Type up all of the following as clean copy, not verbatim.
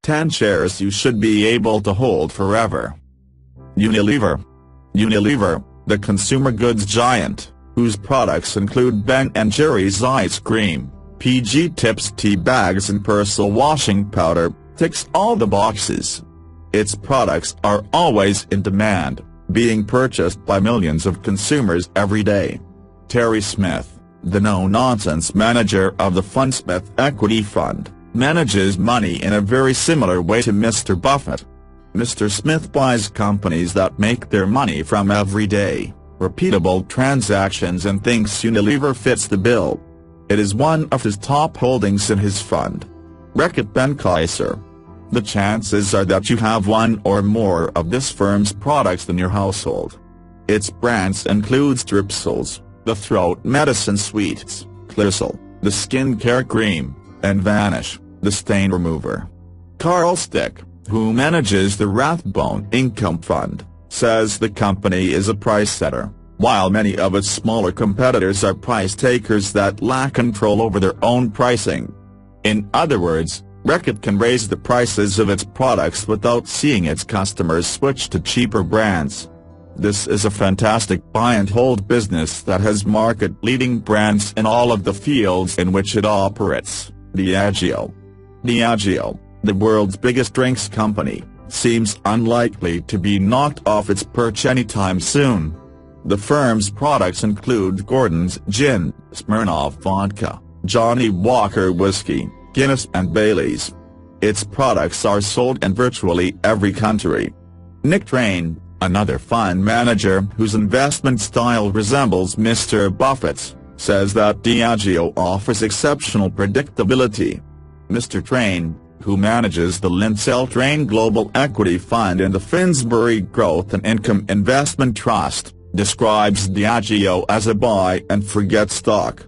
10 shares you should be able to hold forever. Unilever. Unilever, the consumer goods giant, whose products include Ben & Jerry's ice cream, PG Tips tea bags and Persil washing powder, ticks all the boxes. Its products are always in demand, being purchased by millions of consumers every day. Terry Smith, the no-nonsense manager of the Fundsmith Equity Fund, manages money in a very similar way to Mr. Buffett. Mr. Smith buys companies that make their money from everyday, repeatable transactions and thinks Unilever fits the bill. It is one of his top holdings in his fund. Reckitt Benckiser. The chances are that you have one or more of this firm's products in your household. Its brands include Strepsils, the throat medicine sweets, Clearasil, the skincare cream, and Vanish, the stain remover. Carl Stick, who manages the Rathbone Income Fund, says the company is a price setter, while many of its smaller competitors are price takers that lack control over their own pricing. In other words, Reckitt can raise the prices of its products without seeing its customers switch to cheaper brands. This is a fantastic buy-and-hold business that has market-leading brands in all of the fields in which it operates. Diageo. Diageo, the world's biggest drinks company, seems unlikely to be knocked off its perch anytime soon. The firm's products include Gordon's Gin, Smirnoff Vodka, Johnnie Walker Whiskey, Guinness and Baileys. Its products are sold in virtually every country. Nick Train, another fund manager whose investment style resembles Mr. Buffett's, says that Diageo offers exceptional predictability. Mr. Train, who manages the Linsell Train Global Equity Fund and the Finsbury Growth and Income Investment Trust, describes Diageo as a buy-and-forget stock.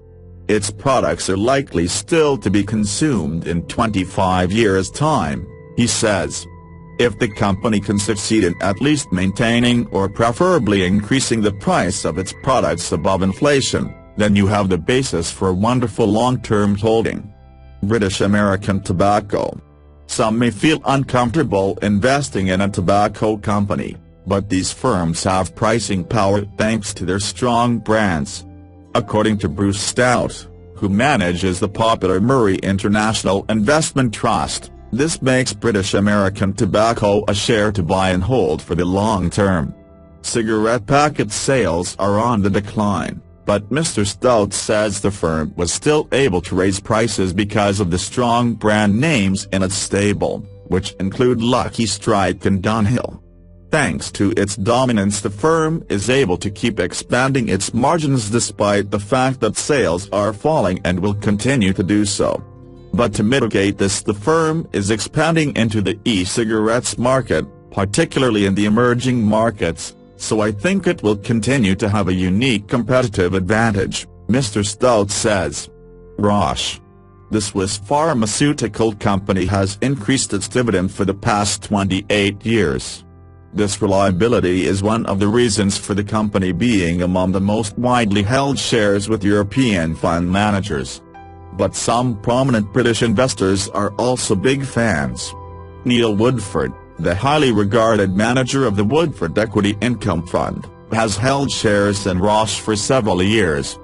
Its products are likely still to be consumed in 25 years' time, he says. If the company can succeed in at least maintaining or preferably increasing the price of its products above inflation, then you have the basis for a wonderful long-term holding. British American Tobacco. Some may feel uncomfortable investing in a tobacco company, but these firms have pricing power thanks to their strong brands. According to Bruce Stout, who manages the popular Murray International Investment Trust, this makes British American Tobacco a share to buy and hold for the long term. Cigarette packet sales are on the decline, but Mr. Stout says the firm was still able to raise prices because of the strong brand names in its stable, which include Lucky Strike and Dunhill. Thanks to its dominance, the firm is able to keep expanding its margins despite the fact that sales are falling and will continue to do so. But to mitigate this, the firm is expanding into the e-cigarettes market, particularly in the emerging markets, so I think it will continue to have a unique competitive advantage, Mr. Stout says. Roche. The Swiss pharmaceutical company has increased its dividend for the past 28 years. This reliability is one of the reasons for the company being among the most widely held shares with European fund managers. But some prominent British investors are also big fans. Neil Woodford, the highly regarded manager of the Woodford Equity Income Fund, has held shares in Roche for several years.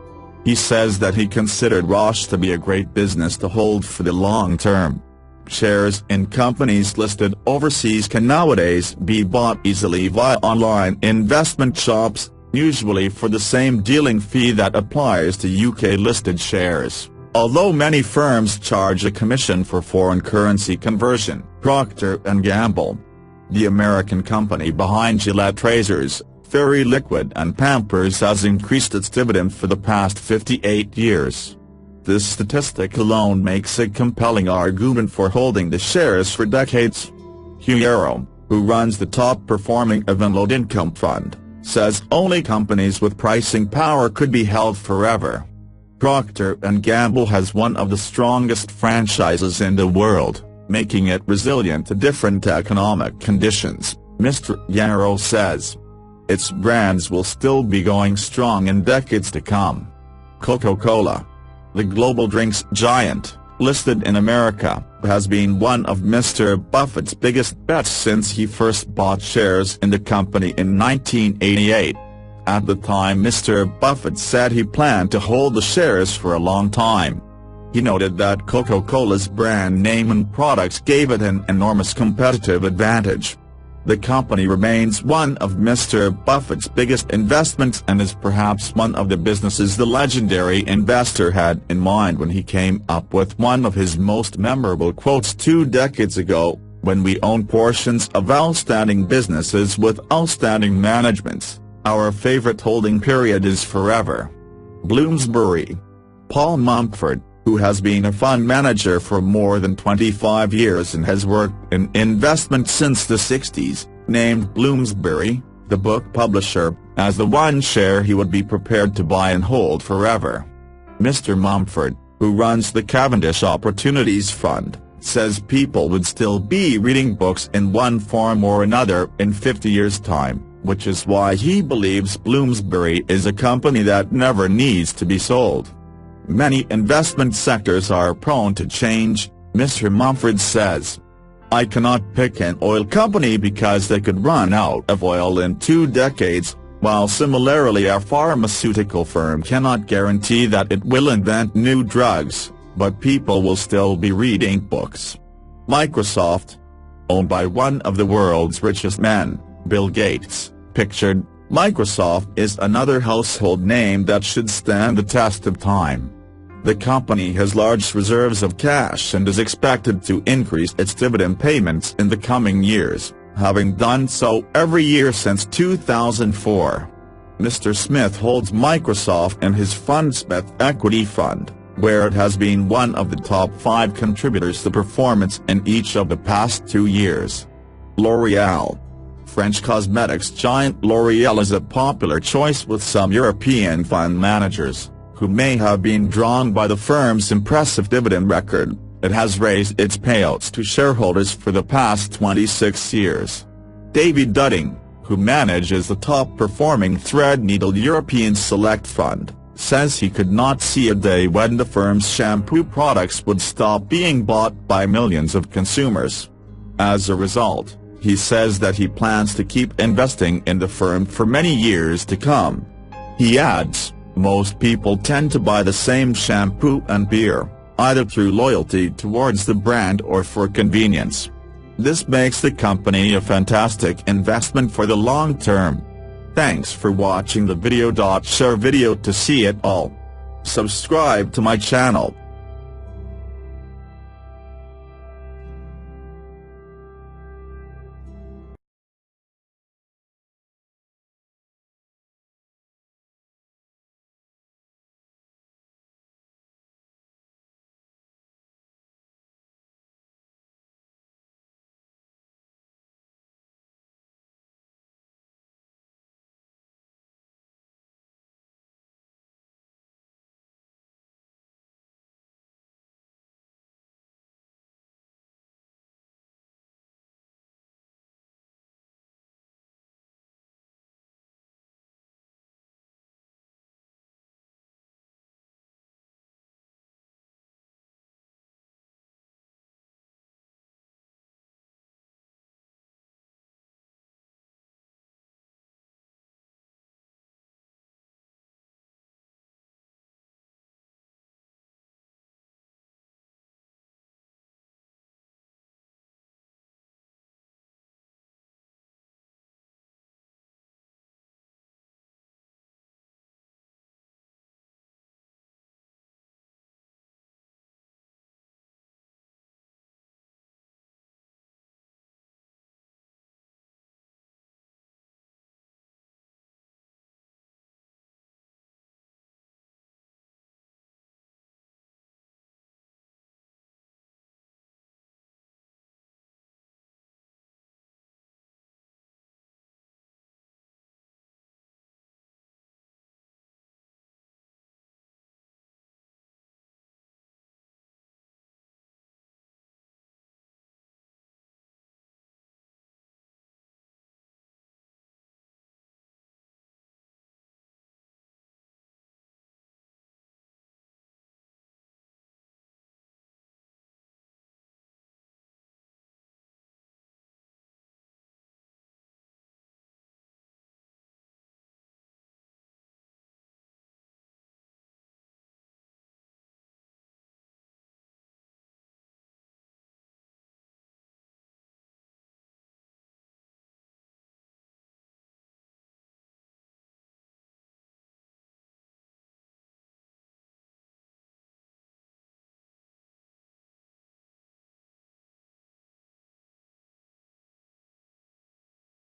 He says that he considered Roche to be a great business to hold for the long term. Shares in companies listed overseas can nowadays be bought easily via online investment shops, usually for the same dealing fee that applies to UK-listed shares, although many firms charge a commission for foreign currency conversion. Procter & Gamble. The American company behind Gillette razors, Fairy Liquid and Pampers has increased its dividend for the past 58 years. This statistic alone makes a compelling argument for holding the shares for decades. Hugh Yarrow, who runs the top-performing Evenload Income Fund, says only companies with pricing power could be held forever. Procter & Gamble has one of the strongest franchises in the world, making it resilient to different economic conditions, Mr. Yarrow says. Its brands will still be going strong in decades to come. Coca-Cola. The global drinks giant, listed in America, has been one of Mr. Buffett's biggest bets since he first bought shares in the company in 1988. At the time, Mr. Buffett said he planned to hold the shares for a long time. He noted that Coca-Cola's brand name and products gave it an enormous competitive advantage. The company remains one of Mr. Buffett's biggest investments and is perhaps one of the businesses the legendary investor had in mind when he came up with one of his most memorable quotes 2 decades ago: "When we own portions of outstanding businesses with outstanding managements, our favorite holding period is forever." Bloomsbury. Paul Mumford, who has been a fund manager for more than 25 years and has worked in investment since the 60s, named Bloomsbury, the book publisher, as the one share he would be prepared to buy and hold forever. Mr. Mumford, who runs the Cavendish Opportunities Fund, says people would still be reading books in one form or another in 50 years' time, which is why he believes Bloomsbury is a company that never needs to be sold. Many investment sectors are prone to change, Mr. Mumford says. "I cannot pick an oil company because they could run out of oil in 2 decades, while similarly a pharmaceutical firm cannot guarantee that it will invent new drugs, but people will still be reading books." Microsoft. Owned by one of the world's richest men, Bill Gates, pictured, Microsoft is another household name that should stand the test of time. The company has large reserves of cash and is expected to increase its dividend payments in the coming years, having done so every year since 2004. Mr. Smith holds Microsoft in his fund Smith Equity Fund, where it has been one of the top 5 contributors to performance in each of the past 2 years. L'Oréal. French cosmetics giant L'Oréal is a popular choice with some European fund managers, who may have been drawn by the firm's impressive dividend record. It has raised its payouts to shareholders for the past 26 years. David Dudding, who manages the top-performing Threadneedle European Select Fund, says he could not see a day when the firm's shampoo products would stop being bought by millions of consumers. As a result, he says that he plans to keep investing in the firm for many years to come. He adds, "Most people tend to buy the same shampoo and beer, either through loyalty towards the brand or for convenience. This makes the company a fantastic investment for the long term." Thanks for watching the video. Share video to see it all. Subscribe to my channel.